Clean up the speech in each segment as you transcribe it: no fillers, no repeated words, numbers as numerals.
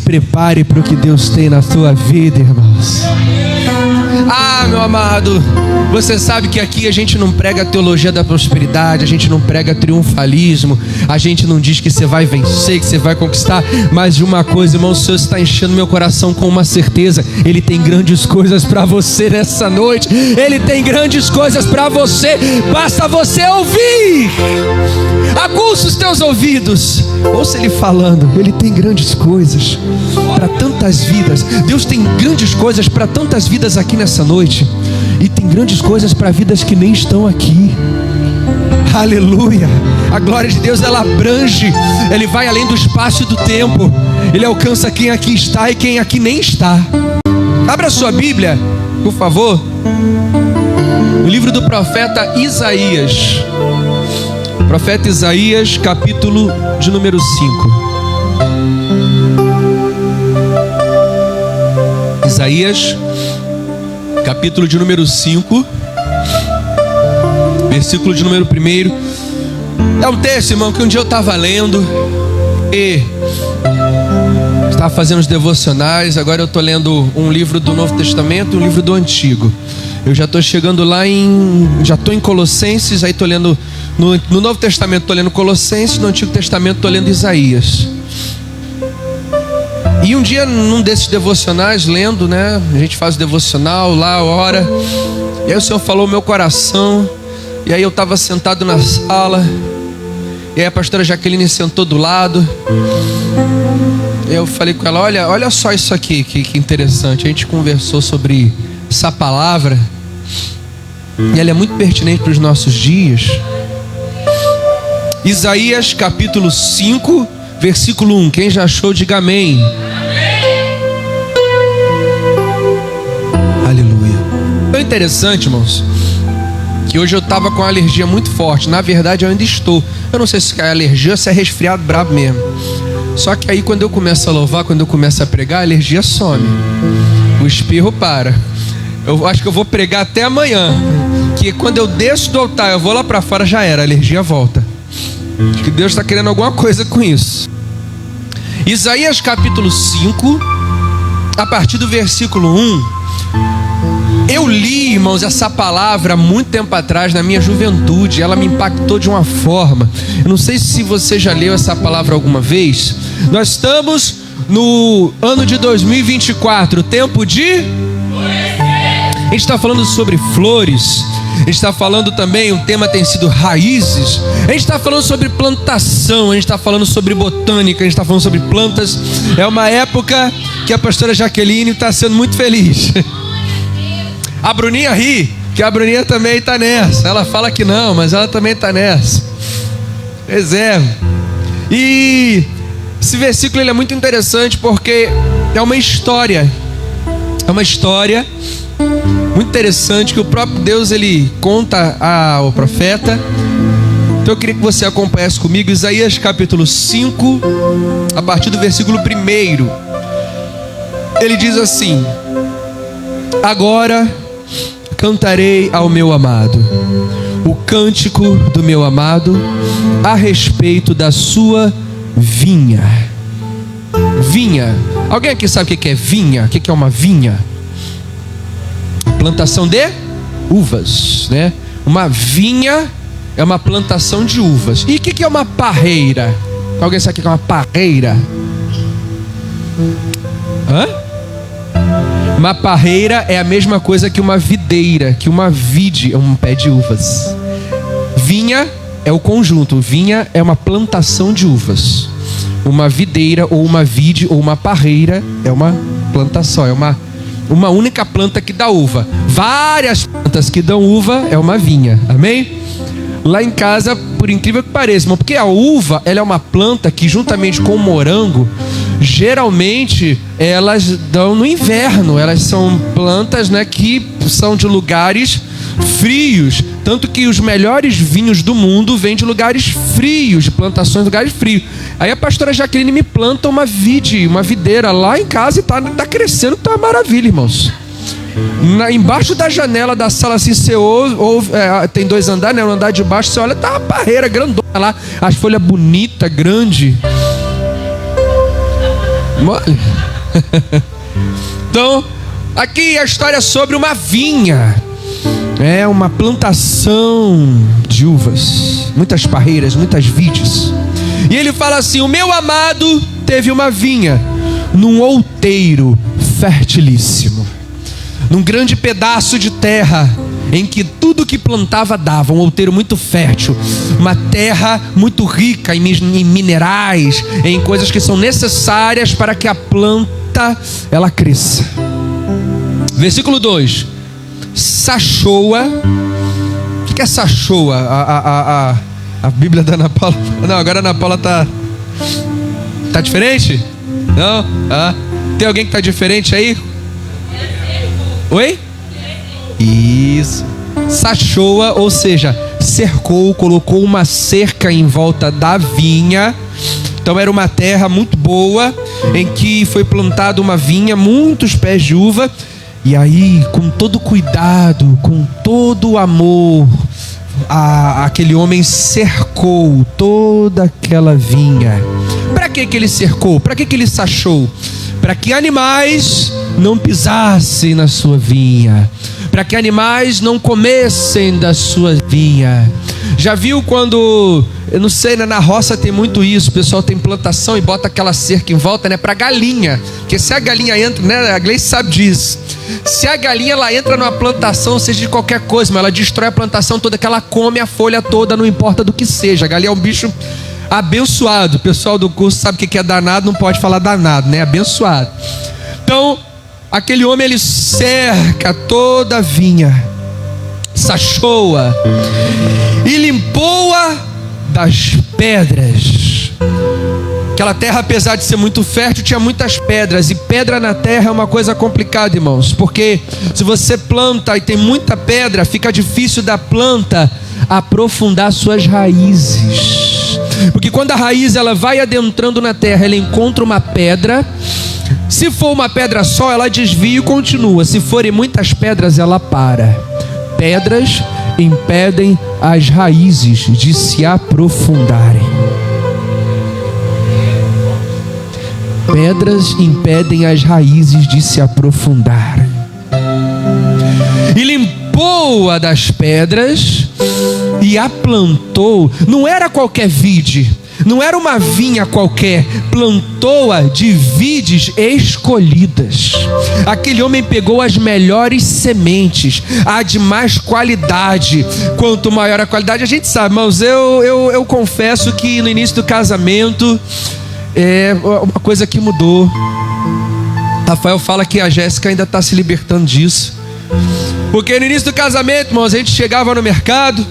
prepare para o que Deus tem na tua vida, irmãos. Ah, meu amado, você sabe que aqui a gente não prega a teologia da prosperidade, a gente não prega triunfalismo, a gente não diz que você vai vencer, que você vai conquistar. Mas de uma coisa, irmão, o Senhor está enchendo meu coração com uma certeza: Ele tem grandes coisas para você nessa noite. Ele tem grandes coisas para você, basta você ouvir. Aguça os teus ouvidos, ouça Ele falando. Ele tem grandes coisas para tantas vidas. Deus tem grandes coisas para tantas vidas aqui nessa noite, e tem grandes coisas para vidas que nem estão aqui. Aleluia. A glória de Deus, ela abrange, Ele vai além do espaço e do tempo. Ele alcança quem aqui está e quem aqui nem está. Abra sua Bíblia, por favor, no livro do profeta Isaías. Profeta Isaías, capítulo de número 5. Isaías, capítulo de número 5, versículo de número 1. É um texto, irmão, que um dia eu estava lendo e estava fazendo os devocionais. Agora eu estou lendo um livro do Novo Testamento e um livro do Antigo. Eu já estou chegando lá já estou em Colossenses. Aí estou lendo no Novo Testamento, estou lendo Colossenses. No Antigo Testamento estou lendo Isaías. E um dia, num desses devocionais, lendo, né? A gente faz o devocional lá, ora. E aí o Senhor falou ao meu coração. E aí eu estava sentado na sala. E aí a pastora Jaqueline sentou do lado. E eu falei com ela: olha só isso aqui, que interessante. A gente conversou sobre essa palavra. E ela é muito pertinente para os nossos dias. Isaías capítulo 5, versículo 1. Quem já achou, diga amém. Aleluia. É interessante, irmãos, que hoje eu estava com uma alergia muito forte. Na verdade eu ainda estou. Eu não sei se é alergia ou se é resfriado brabo mesmo. Só que aí quando eu começo a louvar, quando eu começo a pregar, a alergia some. O espirro para. Eu acho que eu vou pregar até amanhã, que quando eu desço do altar, eu vou lá para fora, já era, a alergia volta. Acho que Deus está querendo alguma coisa com isso. Isaías capítulo 5, a partir do versículo 1. Eu li, irmãos, essa palavra há muito tempo atrás, na minha juventude. Ela me impactou de uma forma. Eu não sei se você já leu essa palavra alguma vez. Nós estamos no ano de 2024, tempo de... A gente está falando sobre flores. A gente está falando também, o tema tem sido raízes. A gente está falando sobre plantação. A gente está falando sobre botânica. A gente está falando sobre plantas. É uma época que a pastora Jaqueline está sendo muito feliz. A Bruninha ri, que a Bruninha também está nessa. Ela fala que não, mas ela também está nessa. Pois é. E esse versículo ele é muito interessante porque é uma história. É uma história muito interessante que o próprio Deus ele conta ao profeta. Então eu queria que você acompanhasse comigo Isaías capítulo 5, a partir do versículo 1. Ele diz assim: agora cantarei ao meu amado o cântico do meu amado a respeito da sua vinha. Vinha. Alguém aqui sabe o que é vinha? O que é uma vinha? Plantação de uvas, né? Uma vinha é uma plantação de uvas. E o que é uma parreira? Alguém sabe o que é uma parreira? Hã? Uma parreira é a mesma coisa que uma videira, que uma vide, é um pé de uvas. Vinha é o conjunto. Vinha é uma plantação de uvas. Uma videira ou uma vide ou uma parreira é uma plantação, é uma única planta que dá uva. Várias plantas que dão uva é uma vinha. Amém? Lá em casa, por incrível que pareça, irmão, porque a uva ela é uma planta que juntamente com o morango, geralmente elas dão no inverno. Elas são plantas, né, que são de lugares frios. Tanto que os melhores vinhos do mundo vêm de lugares frios, de plantações de lugares frios. Aí a pastora Jaqueline me planta uma videira lá em casa e tá crescendo, tá uma maravilha, irmãos. Embaixo da janela da sala, assim, você ouve, tem 2 andares, né? No andar de baixo, você olha, tá uma parreira grandona lá, as folhas bonitas, grande. Olha. Então, aqui a história é sobre uma vinha. É uma plantação de uvas, muitas parreiras, muitas vides. E ele fala assim: o meu amado teve uma vinha num outeiro fertilíssimo, num grande pedaço de terra em que tudo que plantava dava, um outeiro muito fértil, uma terra muito rica em minerais, em coisas que são necessárias para que a planta ela cresça. Versículo 2: Sachoa. O que é sachoa? A Bíblia da Ana Paula. Não, agora a Ana Paula tá diferente? Não? Tem alguém que tá diferente aí? Oi? Isso. Sachoa, ou seja, cercou, colocou uma cerca em volta da vinha. Então era uma terra muito boa, em que foi plantada uma vinha, muitos pés de uva. E aí, com todo cuidado, com todo amor, aquele homem cercou toda aquela vinha. Para que ele cercou? Para que ele sachou? Para que animais não pisassem na sua vinha, para que animais não comessem da sua vinha. Já viu quando, eu não sei, né, na roça tem muito isso, o pessoal tem plantação e bota aquela cerca em volta, né, para galinha, porque se a galinha entra, né, a Gleice sabe disso, se a galinha ela entra numa plantação, seja de qualquer coisa, mas ela destrói a plantação toda, que ela come a folha toda, não importa do que seja. A galinha é um bicho abençoado. O pessoal do curso sabe o que é danado, não pode falar danado, né? Abençoado. Então, aquele homem ele cerca toda a vinha, sachoa e limpou-a das pedras. Aquela terra, apesar de ser muito fértil, tinha muitas pedras. E pedra na terra é uma coisa complicada, irmãos, porque se você planta e tem muita pedra, fica difícil da planta aprofundar suas raízes. Porque quando a raiz ela vai adentrando na terra, ela encontra uma pedra. Se for uma pedra só, ela desvia e continua. Se forem muitas pedras, ela para. Pedras impedem as raízes de se aprofundarem. Pedras impedem as raízes de se aprofundarem. E limpou-a das pedras e a plantou. Não era qualquer vide, não era uma vinha qualquer, plantou-a de vides escolhidas. Aquele homem pegou as melhores sementes, a de mais qualidade. Quanto maior a qualidade, a gente sabe, irmãos, eu confesso que no início do casamento é uma coisa que mudou. Rafael fala que a Jéssica ainda está se libertando disso, porque no início do casamento, irmãos, a gente chegava no mercado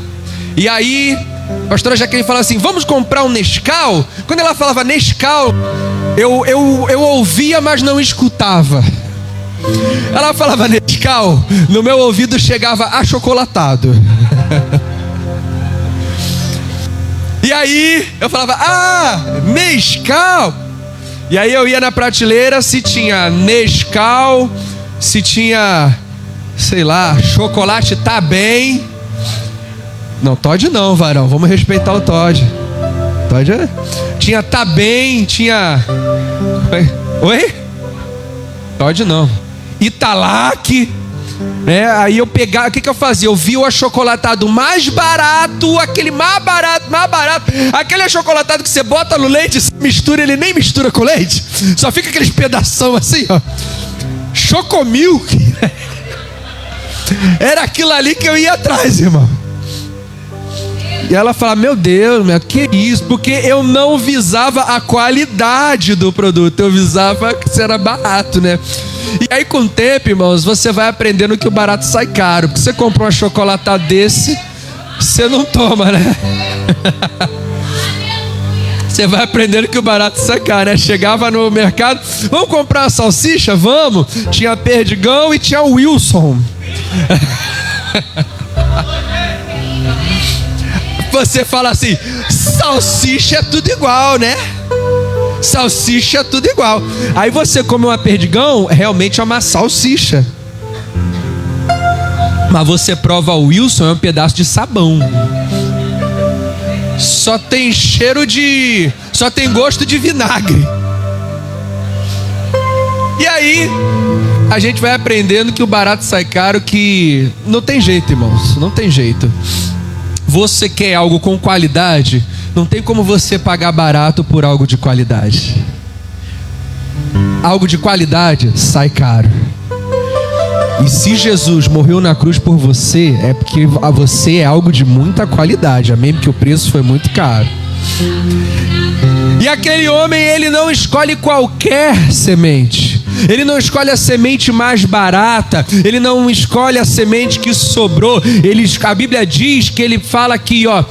e aí a pastora Jaqueline falava assim: vamos comprar um Nescau. Quando ela falava Nescau, eu ouvia, mas não escutava. Ela falava Nescau, no meu ouvido chegava achocolatado. E aí eu falava: Nescau. E aí eu ia na prateleira, se tinha Nescau, se tinha, sei lá, chocolate tá bem. Não, Toddy não, varão, vamos respeitar o Toddy. Toddy é... Tinha tá bem, tinha... Oi? Toddy não. Italac, né? Aí eu pegava, o que eu fazia? Eu via o achocolatado mais barato, aquele mais barato, aquele achocolatado que você bota no leite, mistura, ele nem mistura com leite, só fica aqueles pedação assim, ó. Chocomilk. Era aquilo ali que eu ia atrás, irmão. E ela fala: meu Deus, que isso? Porque eu não visava a qualidade do produto, eu visava que isso era barato, né? E aí com o tempo, irmãos, você vai aprendendo que o barato sai caro. Porque você compra um achocolatado desse, você não toma, né? Você vai aprendendo que o barato sai caro, né? Chegava no mercado: vamos comprar uma salsicha? Vamos. Tinha Perdigão e tinha Wilson. Você fala assim: salsicha é tudo igual, né? Salsicha é tudo igual. Aí você come uma Perdigão, realmente é uma salsicha. Mas você prova o Wilson, é um pedaço de sabão. Só tem cheiro de... só tem gosto de vinagre. E aí, a gente vai aprendendo que o barato sai caro, que não tem jeito, irmãos, não tem jeito. Você quer algo com qualidade, não tem como você pagar barato por algo de qualidade. Algo de qualidade sai caro. E se Jesus morreu na cruz por você, é porque você é algo de muita qualidade, amém? Porque o preço foi muito caro. E aquele homem, ele não escolhe qualquer semente. Ele não escolhe a semente mais barata. Ele não escolhe a semente que sobrou. A Bíblia diz que ele fala aqui, ó: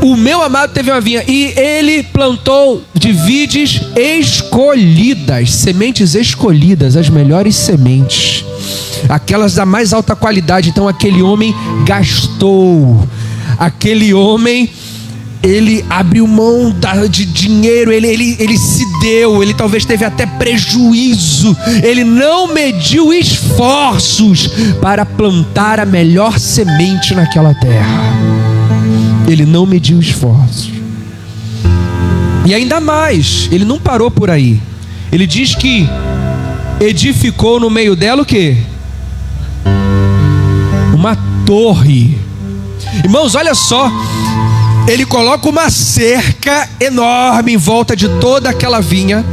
o meu amado teve uma vinha e ele plantou de vides escolhidas, sementes escolhidas, as melhores sementes, aquelas da mais alta qualidade. Então aquele homem gastou. Aquele homem, ele abriu mão de dinheiro, ele se deu, ele talvez teve até prejuízo, ele não mediu esforços para plantar a melhor semente naquela terra. Ele não mediu esforços. E ainda mais, ele não parou por aí. Ele diz que edificou no meio dela o quê? Uma torre. Irmãos, olha só. Ele coloca uma cerca enorme em volta de toda aquela vinha.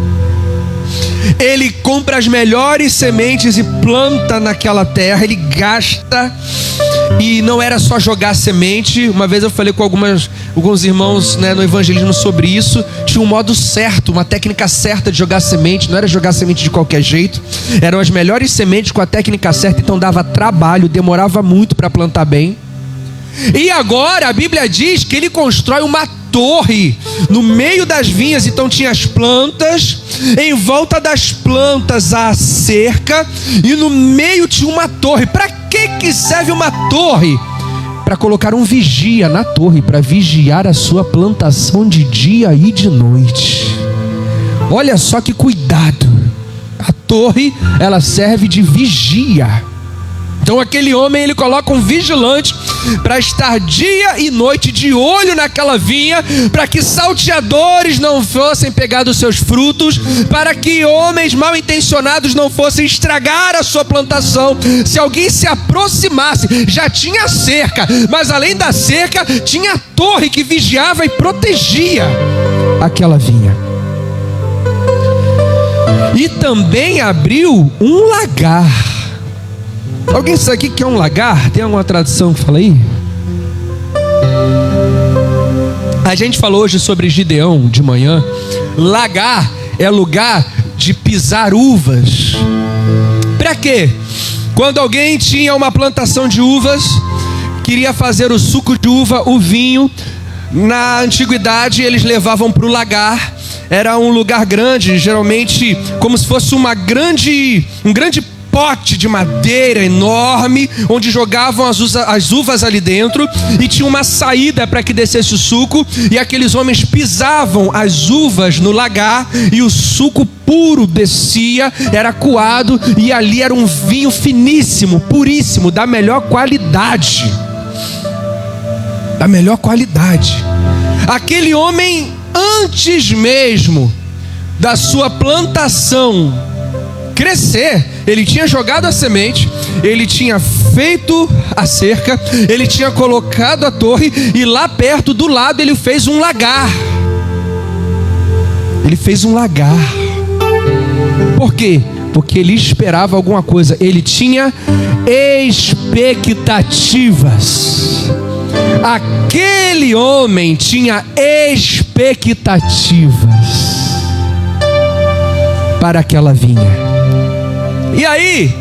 Ele compra as melhores sementes e planta naquela terra. Ele gasta. E não era só jogar semente. Uma vez eu falei com alguns irmãos, né, no evangelismo sobre isso. Tinha um modo certo, uma técnica certa de jogar semente. Não era jogar semente de qualquer jeito. Eram as melhores sementes com a técnica certa. Então dava trabalho, demorava muito para plantar bem. E agora a Bíblia diz que ele constrói uma torre no meio das vinhas. Então tinha as plantas, em volta das plantas a cerca, e no meio tinha uma torre. Para que serve uma torre? Para colocar um vigia na torre, para vigiar a sua plantação de dia e de noite. Olha só que cuidado. A torre, ela serve de vigia. Então aquele homem, ele coloca um vigilante para estar dia e noite de olho naquela vinha, para que salteadores não fossem pegar dos seus frutos, para que homens mal intencionados não fossem estragar a sua plantação. Se alguém se aproximasse, já tinha cerca, mas além da cerca tinha a torre que vigiava e protegia aquela vinha. E também abriu um lagar. Alguém sabe o que é um lagar? Tem alguma tradução que fala aí? A gente falou hoje sobre Gideão de manhã. Lagar é lugar de pisar uvas. Para quê? Quando alguém tinha uma plantação de uvas, queria fazer o suco de uva, o vinho, na antiguidade eles levavam para o lagar. Era um lugar grande, geralmente como se fosse um grande pote de madeira enorme, onde jogavam as uvas ali dentro, e tinha uma saída para que descesse o suco, e aqueles homens pisavam as uvas no lagar, e o suco puro descia, era coado, e ali era um vinho finíssimo, puríssimo, da melhor qualidade. Da melhor qualidade. Aquele homem, antes mesmo da sua plantação crescer, ele tinha jogado a semente, ele tinha feito a cerca, ele tinha colocado a torre, e lá perto do lado ele fez um lagar. Ele fez um lagar. Por quê? Porque ele esperava alguma coisa. Ele tinha expectativas. Aquele homem tinha expectativas para aquela vinha. E aí,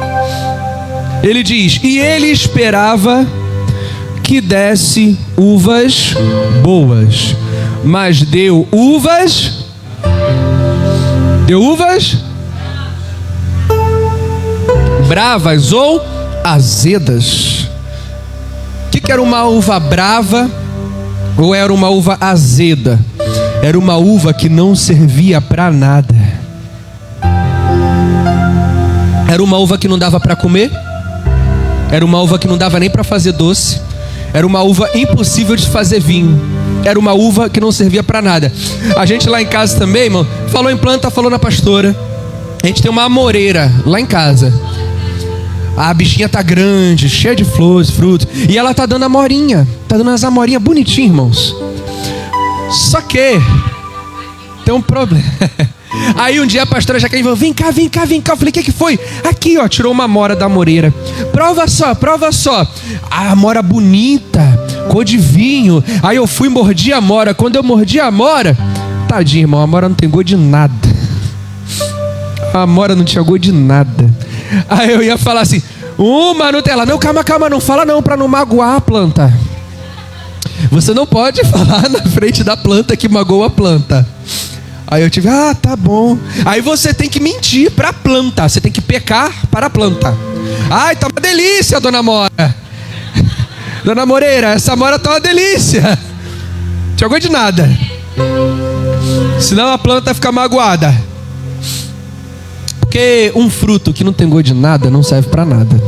ele diz: e ele esperava que desse uvas boas, mas deu uvas bravas ou azedas. O que era uma uva brava ou era uma uva azeda? Era uma uva que não servia para nada. Era uma uva que não dava para comer. Era uma uva que não dava nem para fazer doce. Era uma uva impossível de fazer vinho. Era uma uva que não servia para nada. A gente lá em casa também, irmão, falou em planta, falou na pastora. A gente tem uma amoreira lá em casa. A bichinha tá grande, cheia de flores, frutos. E ela tá dando amorinha. Tá dando umas amorinhas bonitinhas, irmãos. Só que tem um problema. Aí um dia a pastora Jaqueline falou: vem cá, vem cá, vem cá. Eu falei: o que foi? Aqui, ó, tirou uma amora da amoreira. Prova só, prova só. A amora bonita, cor de vinho. Aí eu fui e mordi a amora. Quando eu mordi a amora, tadinho, irmão, a amora não tem gosto de nada. A amora não tinha gosto de nada. Aí eu ia falar assim: uma Nutella. Não, calma, calma, não fala não, pra não magoar a planta. Você não pode falar na frente da planta que magoa a planta. Aí eu tive: tá bom. Aí você tem que mentir para a planta. Você tem que pecar para a planta. Ai, tá uma delícia, dona Mora. Dona Moreira, essa Mora tá uma delícia. Não tinha gosto de nada. Senão a planta fica magoada. Porque um fruto que não tem gosto de nada não serve para nada.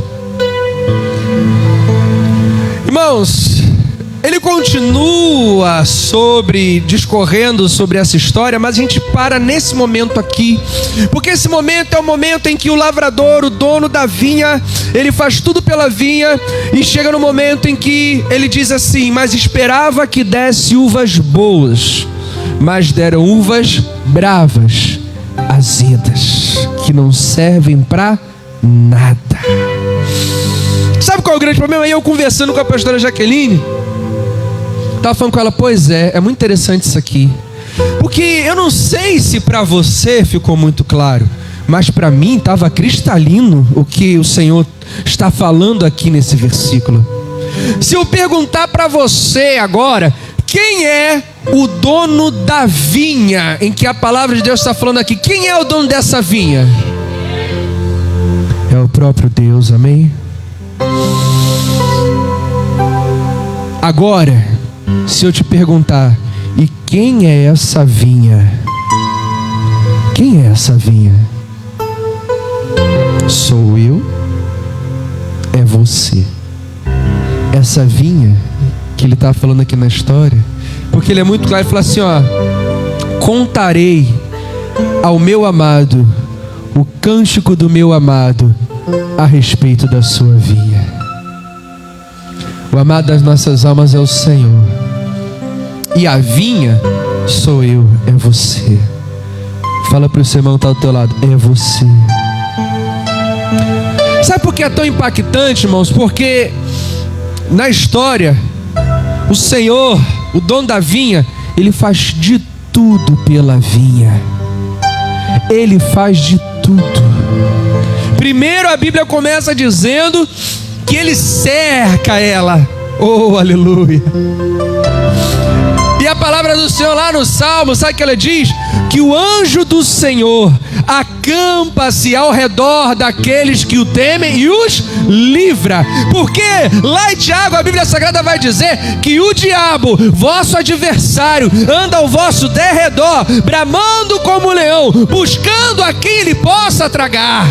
Irmãos, ele continua discorrendo sobre essa história, mas a gente para nesse momento aqui, porque esse momento é o momento em que o lavrador, o dono da vinha, ele faz tudo pela vinha, e chega no momento em que ele diz assim: mas esperava que desse uvas boas, mas deram uvas bravas, azedas, que não servem para nada. Sabe qual é o grande problema? Aí eu conversando com a pastora Jaqueline, estava falando com ela: pois é muito interessante isso aqui. Porque eu não sei se para você ficou muito claro, mas para mim estava cristalino o que o Senhor está falando aqui nesse versículo. Se eu perguntar para você agora, quem é o dono da vinha em que a palavra de Deus está falando aqui? Quem é o dono dessa vinha? É o próprio Deus, amém? Agora, se eu te perguntar: e quem é essa vinha? Quem é essa vinha? Sou eu? É você? Essa vinha que ele está falando aqui na história, porque ele é muito claro, ele fala assim: contarei ao meu amado o cântico do meu amado a respeito da sua vinha. O amado das nossas almas é o Senhor, e a vinha sou eu, é você. Fala para o seu irmão que está ao teu lado: é você. Sabe por que é tão impactante, irmãos? Porque na história, o Senhor, o dono da vinha, ele faz de tudo pela vinha. Ele faz de tudo. Primeiro a Bíblia começa dizendo que ele cerca ela. Oh, aleluia. E a palavra do Senhor lá no Salmo, sabe o que ela diz? Que o anjo do Senhor acampa-se ao redor daqueles que o temem e os livra. Porque lá em Tiago a Bíblia Sagrada vai dizer que o diabo, vosso adversário, anda ao vosso derredor, bramando como um leão, buscando a quem ele possa tragar.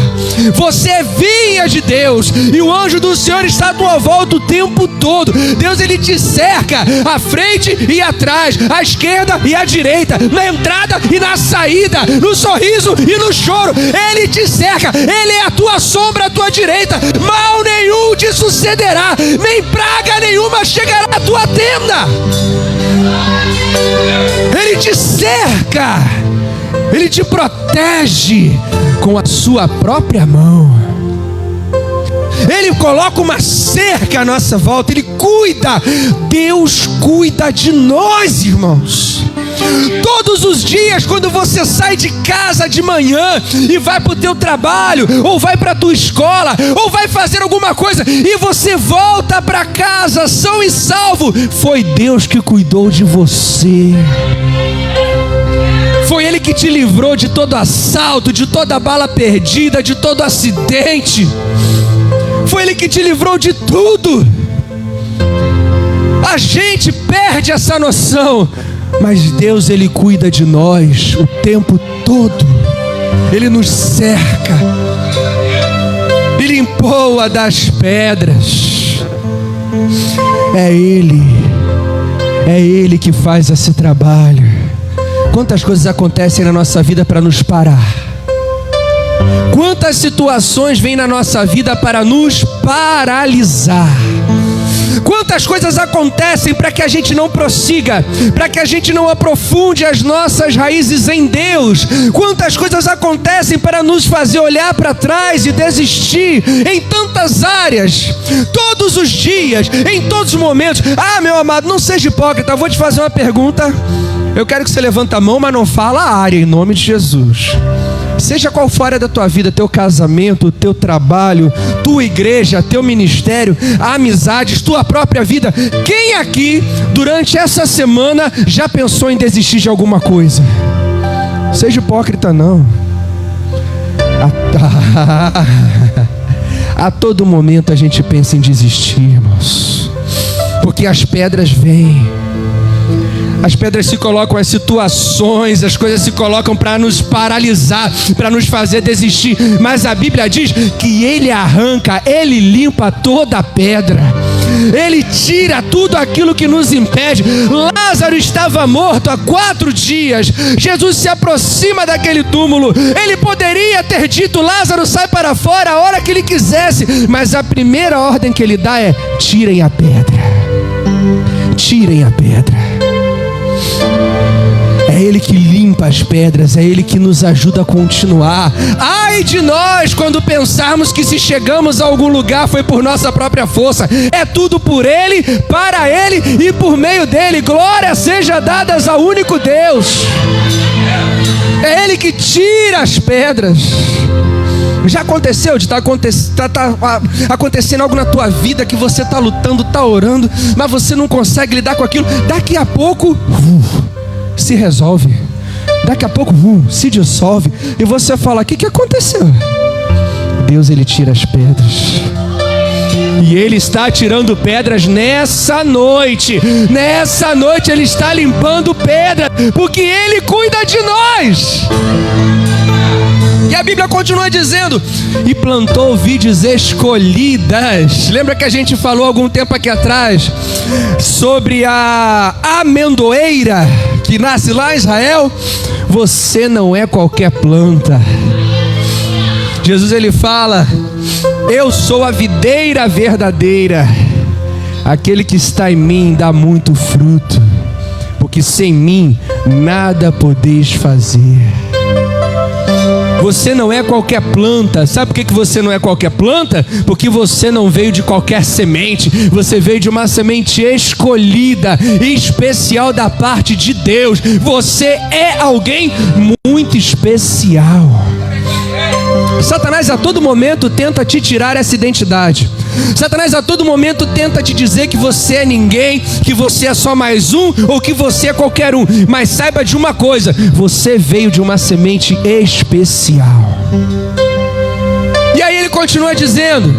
Você é vinha de Deus, e o anjo do Senhor está à tua volta o tempo todo. Deus, ele te cerca à frente e atrás, à esquerda e à direita, na entrada e na saída, no sorriso e no choro. Ele te cerca, ele é a tua sombra à tua direita. Mal nenhum te sucederá, nem praga nenhuma chegará à tua tenda. Ele te cerca, ele te protege com a sua própria mão. Ele coloca uma cerca à nossa volta, ele cuida. Deus cuida de nós, irmãos. Todos os dias, quando você sai de casa de manhã e vai para o teu trabalho, ou vai para a tua escola, ou vai fazer alguma coisa, e você volta para casa são e salvo, foi Deus que cuidou de você. Foi Ele que te livrou de todo assalto, de toda bala perdida, de todo acidente. Foi Ele que te livrou de tudo. A gente perde essa noção, mas Deus, Ele cuida de nós o tempo todo. Ele nos cerca, Ele limpou-a das pedras. É Ele que faz esse trabalho. Quantas coisas acontecem na nossa vida para nos parar, Quantas situações vêm na nossa vida para nos paralisar? Quantas coisas acontecem para que a gente não prossiga, para que a gente não aprofunde as nossas raízes em Deus? Quantas coisas acontecem para nos fazer olhar para trás e desistir em tantas áreas, todos os dias, em todos os momentos? Ah, meu amado, não seja hipócrita, eu vou te fazer uma pergunta. Eu quero que você levante a mão, mas não fala a área, em nome de Jesus. Seja qual for a área da tua vida, teu casamento, teu trabalho, tua igreja, teu ministério, amizades, tua própria vida. Quem aqui, durante essa semana, já pensou em desistir de alguma coisa? Seja hipócrita, não. A todo momento a gente pensa em desistir, irmãos. Porque as pedras vêm. As pedras se colocam, as situações, as coisas se colocam para nos paralisar, para nos fazer desistir. Mas a Bíblia diz que Ele arranca, Ele limpa toda a pedra. Ele tira tudo aquilo que nos impede. Lázaro estava morto há 4 dias. Jesus se aproxima daquele túmulo. Ele poderia ter dito: Lázaro, sai para fora a hora que ele quisesse. Mas a primeira ordem que ele dá é: tirem a pedra. Tirem a pedra. É Ele que limpa as pedras, é Ele que nos ajuda a continuar. Ai de nós quando pensarmos que se chegamos a algum lugar foi por nossa própria força. É tudo por Ele, para Ele e por meio dEle. Glória seja dadas ao único Deus. É Ele que tira as pedras. Já aconteceu de tá acontecendo algo na tua vida que você está lutando, está orando, mas você não consegue lidar com aquilo? Daqui a pouco se resolve. Daqui a pouco se dissolve. E você fala: o que aconteceu? Deus, Ele tira as pedras. E Ele está tirando pedras nessa noite. Nessa noite Ele está limpando pedras, porque Ele cuida de nós. E a Bíblia continua dizendo: e plantou vides escolhidas. Lembra que a gente falou algum tempo aqui atrás sobre a amendoeira que nasce lá em Israel? Você não é qualquer planta. Jesus, Ele fala: eu sou a videira verdadeira. Aquele que está em mim dá muito fruto, porque sem mim nada podeis fazer. Você não é qualquer planta. Sabe por que você não é qualquer planta? Porque você não veio de qualquer semente. Você veio de uma semente escolhida, especial da parte de Deus. Você é alguém muito especial. Satanás a todo momento tenta te tirar essa identidade. Satanás a todo momento tenta te dizer que você é ninguém, que você é só mais um, ou que você é qualquer um. Mas saiba de uma coisa: você veio de uma semente especial. E aí ele continua dizendo: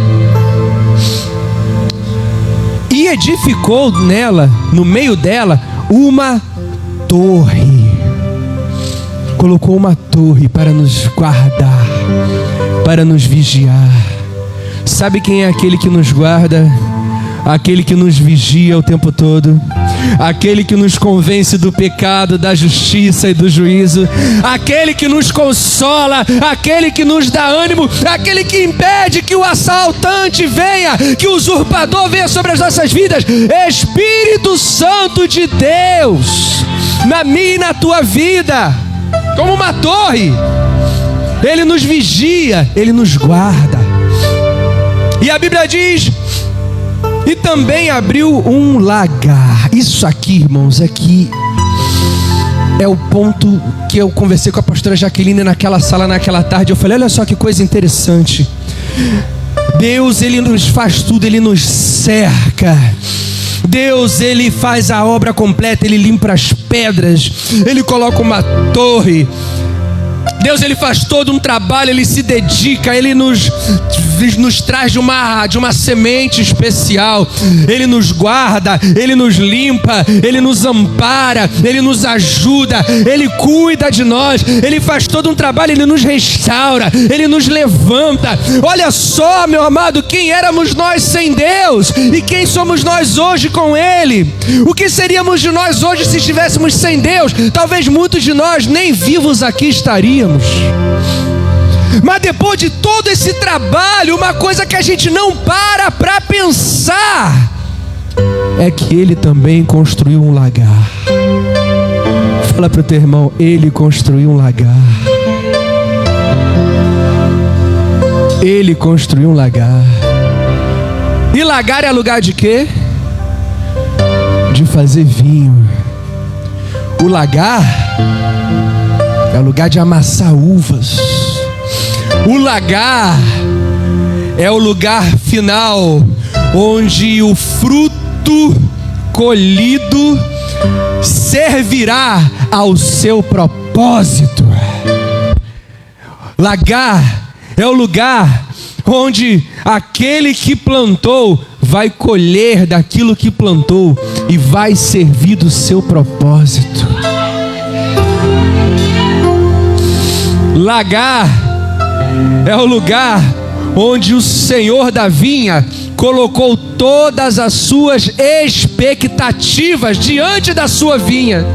e edificou nela, no meio dela, uma torre. Colocou uma torre para nos guardar, para nos vigiar. Sabe quem é aquele que nos guarda? Aquele que nos vigia o tempo todo. Aquele que nos convence do pecado, da justiça e do juízo. Aquele que nos consola. Aquele que nos dá ânimo. Aquele que impede que o assaltante venha, que o usurpador venha sobre as nossas vidas. Espírito Santo de Deus, na minha e na tua vida, como uma torre. Ele nos vigia, Ele nos guarda. E a Bíblia diz: e também abriu um lagar. Isso aqui, irmãos, aqui é o ponto que eu conversei com a pastora Jaqueline naquela sala, naquela tarde. Eu falei: olha só que coisa interessante. Deus, Ele nos faz tudo, Ele nos cerca. Deus, Ele faz a obra completa. Ele limpa as pedras, Ele coloca uma torre. Deus, Ele faz todo um trabalho, Ele se dedica, Ele nos traz de uma semente especial. Ele nos guarda, Ele nos limpa, Ele nos ampara, Ele nos ajuda, Ele cuida de nós, Ele faz todo um trabalho, Ele nos restaura, Ele nos levanta. Olha só, meu amado, quem éramos nós sem Deus e quem somos nós hoje com Ele. O que seríamos de nós hoje se estivéssemos sem Deus? Talvez muitos de nós nem vivos aqui estaríamos. Mas depois de todo esse trabalho, uma coisa que a gente não para pensar é que ele também construiu um lagar. Fala para o teu irmão, ele construiu um lagar. Ele construiu um lagar. E lagar é lugar de quê? De fazer vinho. O lagar é o lugar de amassar uvas. O lagar é o lugar final onde o fruto colhido servirá ao seu propósito. Lagar é o lugar onde aquele que plantou vai colher daquilo que plantou e vai servir do seu propósito. Lagar é o lugar onde o Senhor da vinha colocou todas as suas expectativas diante da sua vinha.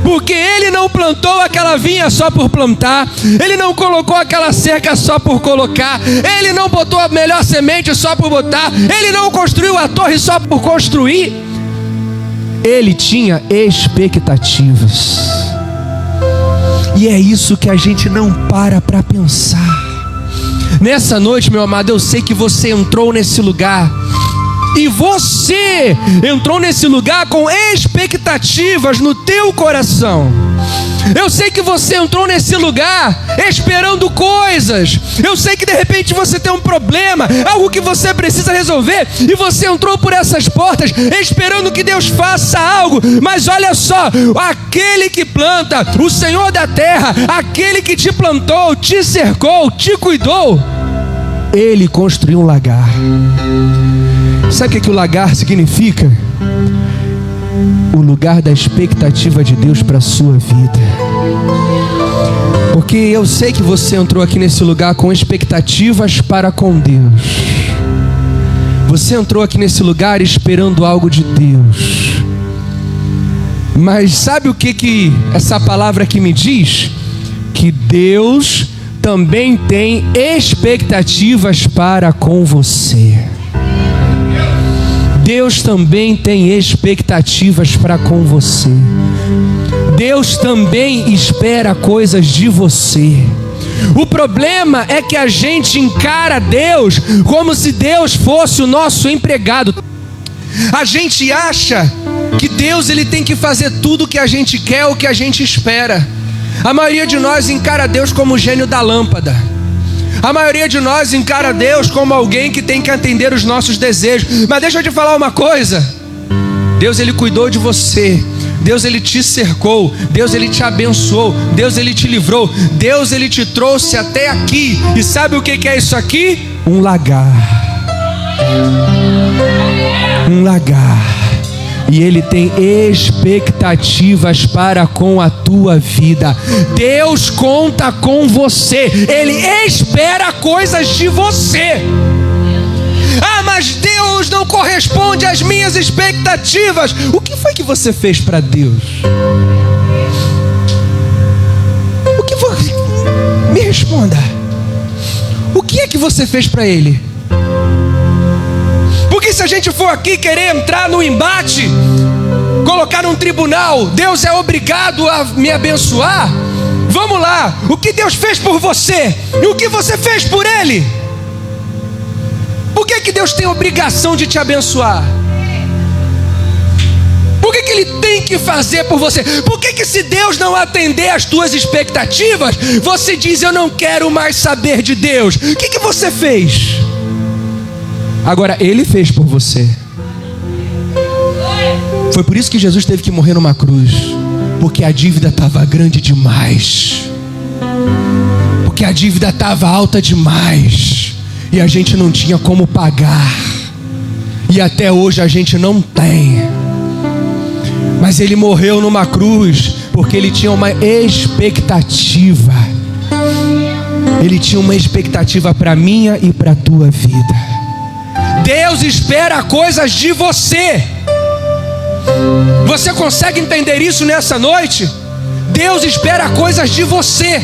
Porque ele não plantou aquela vinha só por plantar, ele não colocou aquela cerca só por colocar, ele não botou a melhor semente só por botar, ele não construiu a torre só por construir. Ele tinha expectativas. E é isso que a gente não para pensar. Nessa noite, meu amado, eu sei que você entrou nesse lugar. E você entrou nesse lugar com expectativas no teu coração. Eu sei que você entrou nesse lugar esperando coisas. Eu sei que de repente você tem um problema, algo que você precisa resolver, e você entrou por essas portas esperando que Deus faça algo. Mas olha só, aquele que planta, o Senhor da terra, aquele que te plantou, te cercou, te cuidou, ele construiu um lagar. Sabe o que o lagar significa? O lugar da expectativa de Deus para a sua vida. Porque eu sei que você entrou aqui nesse lugar com expectativas para com Deus. Você entrou aqui nesse lugar esperando algo de Deus. Mas sabe o que essa palavra aqui me diz? Que Deus também tem expectativas para com você. Deus também tem expectativas para com você. Deus também espera coisas de você. O problema é que a gente encara Deus como se Deus fosse o nosso empregado. A gente acha que Deus ele tem que fazer tudo o que a gente quer, o que a gente espera. A maioria de nós encara Deus como o gênio da lâmpada. A maioria de nós encara Deus como alguém que tem que atender os nossos desejos. Mas deixa eu te falar uma coisa. Deus ele cuidou de você. Deus ele te cercou. Deus ele te abençoou. Deus ele te livrou. Deus ele te trouxe até aqui. E sabe o que é isso aqui? Um lagar. Um lagar. E Ele tem expectativas para com a tua vida. Deus conta com você. Ele espera coisas de você. Ah, mas Deus não corresponde às minhas expectativas. O que foi que você fez para Deus? O que foi? Me responda. O que é que você fez para Ele? Porque se a gente for aqui querer entrar no embate, colocar num tribunal, Deus é obrigado a me abençoar. Vamos lá, o que Deus fez por você e o que você fez por Ele? Por que Deus tem obrigação de te abençoar? Por que Ele tem que fazer por você? Por que se Deus não atender às tuas expectativas, você diz, eu não quero mais saber de Deus? O que você fez? Agora, Ele fez por você. Foi por isso que Jesus teve que morrer numa cruz. Porque a dívida estava grande demais. Porque a dívida estava alta demais. E a gente não tinha como pagar. E até hoje a gente não tem. Mas Ele morreu numa cruz porque Ele tinha uma expectativa. Ele tinha uma expectativa para minha e para a tua vida. Deus espera coisas de você. Você consegue entender isso nessa noite? Deus espera coisas de você.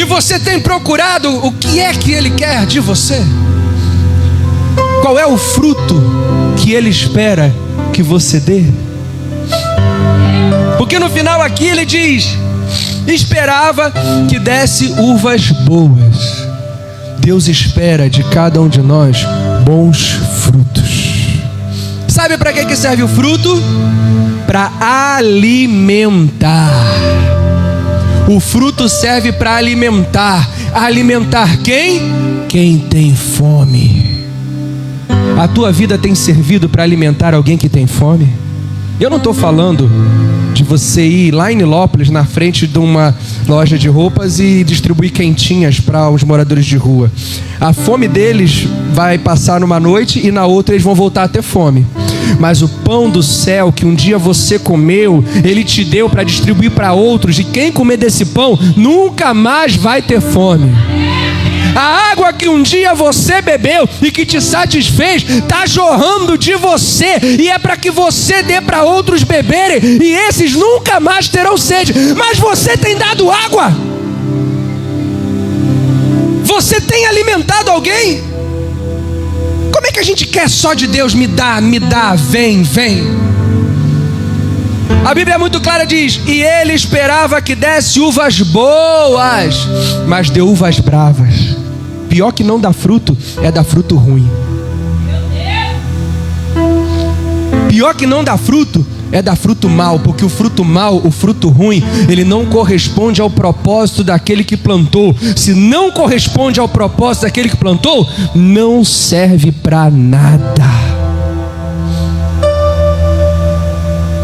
E você tem procurado o que é que Ele quer de você? Qual é o fruto que Ele espera que você dê? Porque no final aqui Ele diz: esperava que desse uvas boas. Deus espera de cada um de nós bons frutos. Sabe para que serve o fruto? Para alimentar. O fruto serve para alimentar. Alimentar quem? Quem tem fome. A tua vida tem servido para alimentar alguém que tem fome? Eu não estou falando de você ir lá em Nilópolis, na frente de uma loja de roupas, e distribuir quentinhas para os moradores de rua. A fome deles vai passar numa noite e na outra eles vão voltar a ter fome. Mas o pão do céu que um dia você comeu, Ele te deu para distribuir para outros, e quem comer desse pão nunca mais vai ter fome. A água que um dia você bebeu e que te satisfez está jorrando de você, e é para que você dê para outros beberem, e esses nunca mais terão sede. Mas você tem dado água? Você tem alimentado alguém? Como é que a gente quer só de Deus? Me dá, vem, vem. A Bíblia é muito clara, diz: e Ele esperava que desse uvas boas, mas deu uvas bravas. Pior que não dá fruto é dar fruto ruim. Pior que não dá fruto é dar fruto mal, porque o fruto mal, o fruto ruim, ele não corresponde ao propósito daquele que plantou. Se não corresponde ao propósito daquele que plantou, não serve para nada.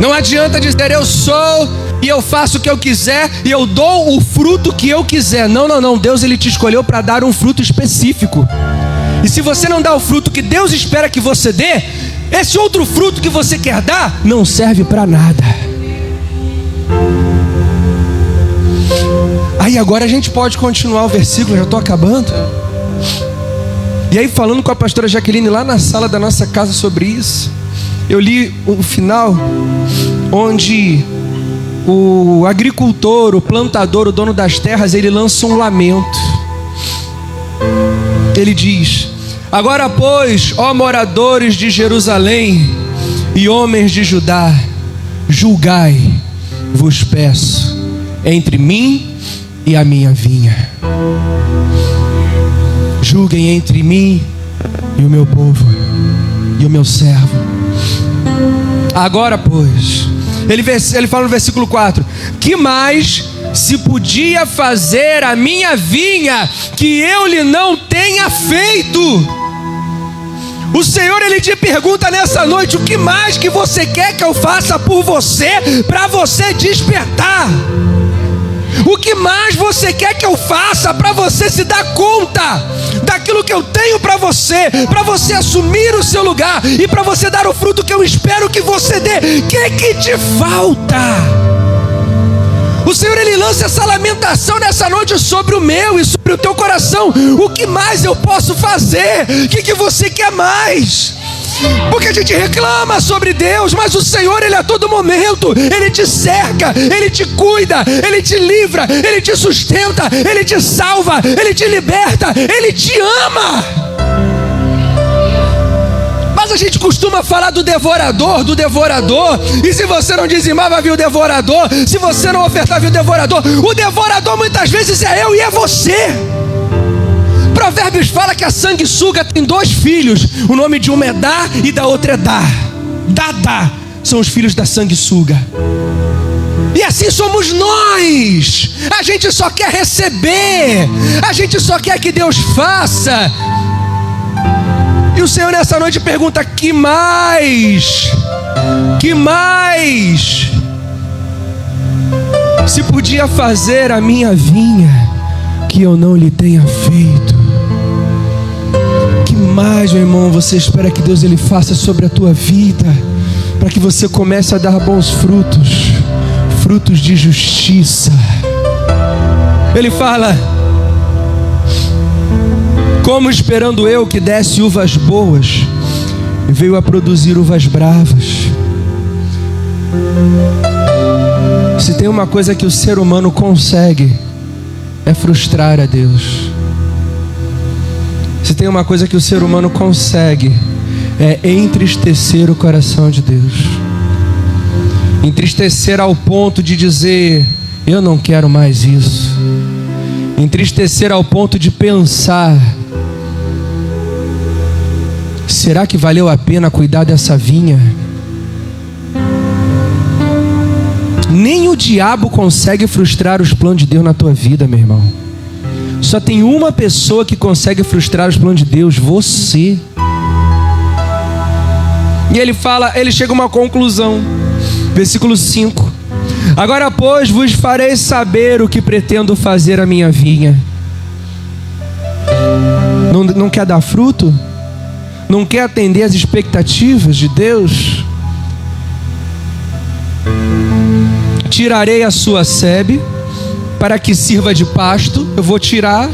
Não adianta dizer: eu sou e eu faço o que eu quiser e eu dou o fruto que eu quiser. Não. Deus, Ele te escolheu para dar um fruto específico. E se você não dá o fruto que Deus espera que você dê, esse outro fruto que você quer dar não serve para nada. Aí agora a gente pode continuar o versículo, já estou acabando. E aí, falando com a pastora Jaqueline lá na sala da nossa casa sobre isso, eu li o final, onde o agricultor, o plantador, o dono das terras, ele lança um lamento. Ele diz: agora, pois, ó moradores de Jerusalém e homens de Judá, julgai, vos peço, entre mim e a minha vinha. Julguem entre mim e o meu povo e o meu servo. Agora, pois, ele fala no versículo 4: que mais se podia fazer a minha vinha que eu lhe não tenha feito? O Senhor, Ele te pergunta nessa noite: o que mais que você quer que eu faça por você, para você despertar? O que mais você quer que eu faça para você se dar conta daquilo que eu tenho para você assumir o seu lugar e para você dar o fruto que eu espero que você dê? O que te falta? O Senhor, Ele lança essa lamentação nessa noite sobre o meu e sobre o teu coração. O que mais eu posso fazer? O que você quer mais? Porque a gente reclama sobre Deus, mas o Senhor, Ele a todo momento, Ele te cerca, Ele te cuida, Ele te livra, Ele te sustenta, Ele te salva, Ele te liberta, Ele te ama. Mas a gente costuma falar do devorador, e se você não dizimar, vai vir o devorador, se você não ofertar, vai vir o devorador muitas vezes é eu e é você. Provérbios fala que a sanguessuga tem 2 filhos, o nome de uma é Dá e da outra é Dá. Dá são os filhos da sanguessuga. E assim somos nós. A gente só quer receber, a gente só quer que Deus faça. E o Senhor nessa noite pergunta: que mais? Que mais se podia fazer a minha vinha que eu não lhe tenha feito? Que mais, meu irmão, você espera que Deus Ele faça sobre a tua vida, para que você comece a dar bons frutos, frutos de justiça? Ele fala: como esperando eu que desse uvas boas, veio a produzir uvas bravas. Se tem uma coisa que o ser humano consegue, é frustrar a Deus. Se tem uma coisa que o ser humano consegue, é entristecer o coração de Deus. Entristecer ao ponto de dizer: eu não quero mais isso. Entristecer ao ponto de pensar: será que valeu a pena cuidar dessa vinha? Nem o diabo consegue frustrar os planos de Deus na tua vida, meu irmão. Só tem uma pessoa que consegue frustrar os planos de Deus: você. E ele chega a uma conclusão. Versículo 5. Agora, pois, vos farei saber o que pretendo fazer à minha vinha. Não quer dar fruto? Não quer atender às expectativas de Deus? Tirarei a sua sebe para que sirva de pasto. Eu vou tirar,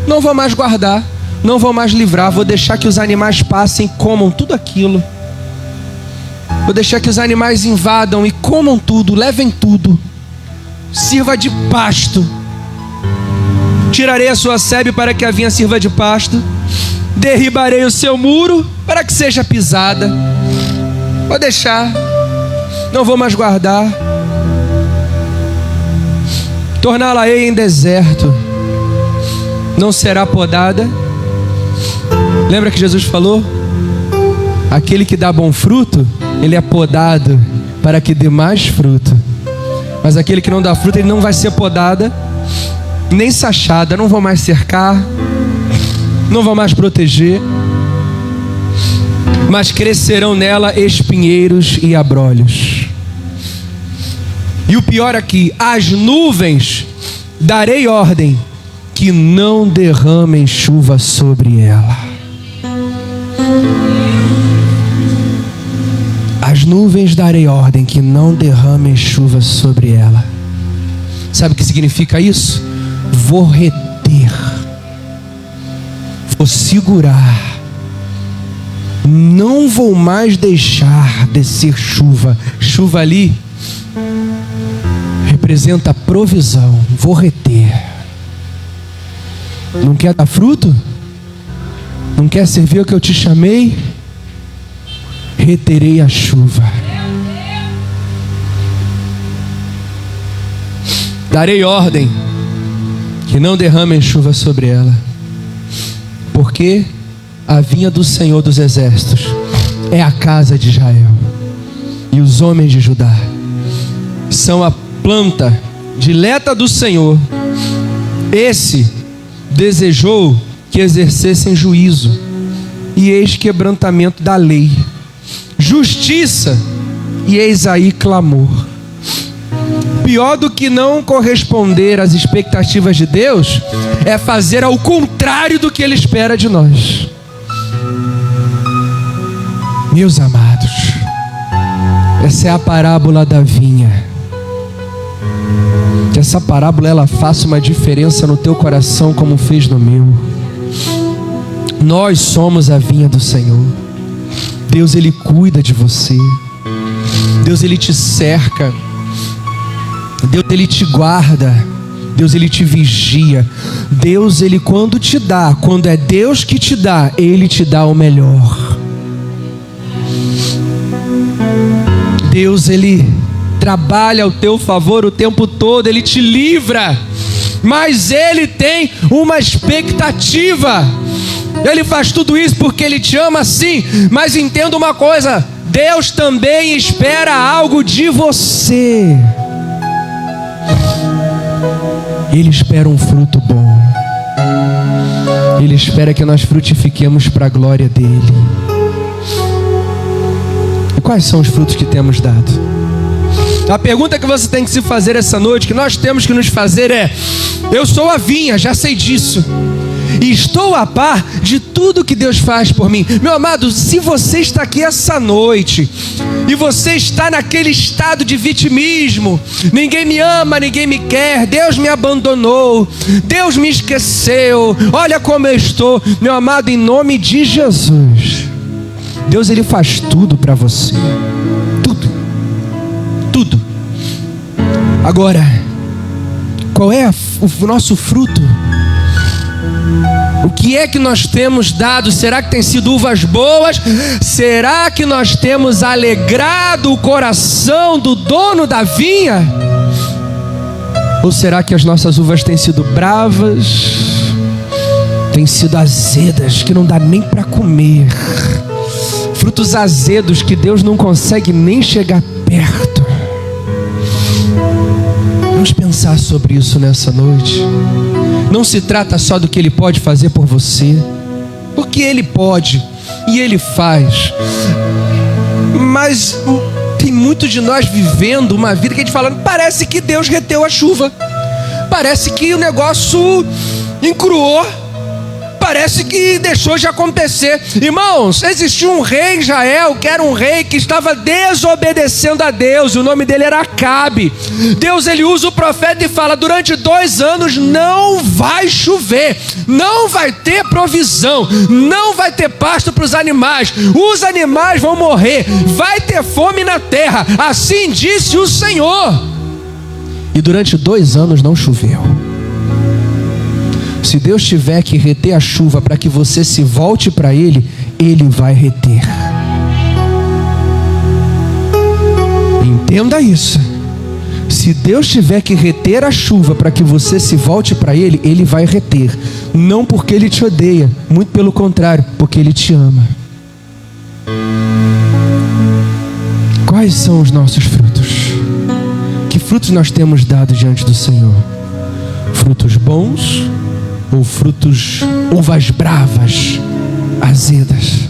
não vou mais guardar, não vou mais livrar. Vou deixar que os animais passem e comam tudo aquilo. Vou deixar que os animais invadam e comam tudo, levem tudo. Sirva de pasto. Tirarei a sua sebe para que a vinha sirva de pasto. Derribarei o seu muro para que seja pisada. Vou deixar, não vou mais guardar. Torná-la-ei em deserto, não será podada. Lembra que Jesus falou? Aquele que dá bom fruto, ele é podado para que dê mais fruto. Mas aquele que não dá fruto, ele não vai ser podada, nem sachada. Não vou mais cercar, não vou mais proteger, mas crescerão nela espinheiros e abrolhos. E o pior aqui: as nuvens darei ordem que não derramem chuva sobre ela. As nuvens darei ordem que não derramem chuva sobre ela. Sabe o que significa isso? Vou reter, vou segurar, não vou mais deixar descer chuva. Chuva ali representa provisão. Vou reter. Não quer dar fruto? Não quer servir o que eu te chamei? Reterei a chuva. Darei ordem que não derramem chuva sobre ela, porque a vinha do Senhor dos Exércitos é a casa de Israel, e os homens de Judá são a planta dileta do Senhor. Esse desejou que exercessem juízo, e eis quebrantamento da lei, justiça, e eis aí clamor. Pior do que não corresponder às expectativas de Deus é fazer ao contrário do que Ele espera de nós. Meus amados, essa é a parábola da vinha. Que essa parábola ela faça uma diferença no teu coração como fez no meu. Nós somos a vinha do Senhor. Deus, Ele cuida de você. Deus, Ele te cerca. Deus, Ele te guarda. Deus, Ele te vigia. Deus, Ele quando te dá, quando é Deus que te dá, Ele te dá o melhor. Deus, Ele trabalha ao teu favor o tempo todo. Ele te livra, mas Ele tem uma expectativa. Ele faz tudo isso porque Ele te ama, sim, mas entenda uma coisa: Deus também espera algo de você. Ele espera um fruto bom. Ele espera que nós frutifiquemos para a glória dEle. E quais são os frutos que temos dado? A pergunta que você tem que se fazer essa noite, que nós temos que nos fazer é: eu sou a vinha, já sei disso, e estou a par de tudo que Deus faz por mim. Meu amado, se você está aqui essa noite e você está naquele estado de vitimismo, ninguém me ama, ninguém me quer, Deus me abandonou, Deus me esqueceu, olha como eu estou, meu amado, em nome de Jesus, Deus, Ele faz tudo para você. Tudo. Agora, Qual é o nosso fruto? O que é que nós temos dado? Será que tem sido uvas boas? Será que nós temos alegrado o coração do dono da vinha? Ou será que as nossas uvas têm sido bravas, têm sido azedas, que não dá nem para comer? Frutos azedos que Deus não consegue nem chegar perto. Vamos pensar sobre isso nessa noite. Não se trata só do que Ele pode fazer por você, porque Ele pode e Ele faz, mas tem muito de nós vivendo uma vida que a gente fala, parece que Deus reteu a chuva, parece que o negócio encruou, parece que deixou de acontecer. Irmãos, existia um rei em Israel, que era um rei que estava desobedecendo a Deus, e o nome dele era Acabe. Deus, ele usa o profeta e fala, durante 2 anos não vai chover, não vai ter provisão, não vai ter pasto para os animais vão morrer, vai ter fome na terra, assim disse o Senhor. E durante 2 anos não choveu. Se Deus tiver que reter a chuva para que você se volte para Ele, Ele vai reter. Entenda isso. Se Deus tiver que reter a chuva para que você se volte para Ele, Ele vai reter. Não porque Ele te odeia, muito pelo contrário, porque Ele te ama. Quais são os nossos frutos? Que frutos nós temos dado diante do Senhor? Frutos bons ou frutos, uvas bravas, azedas?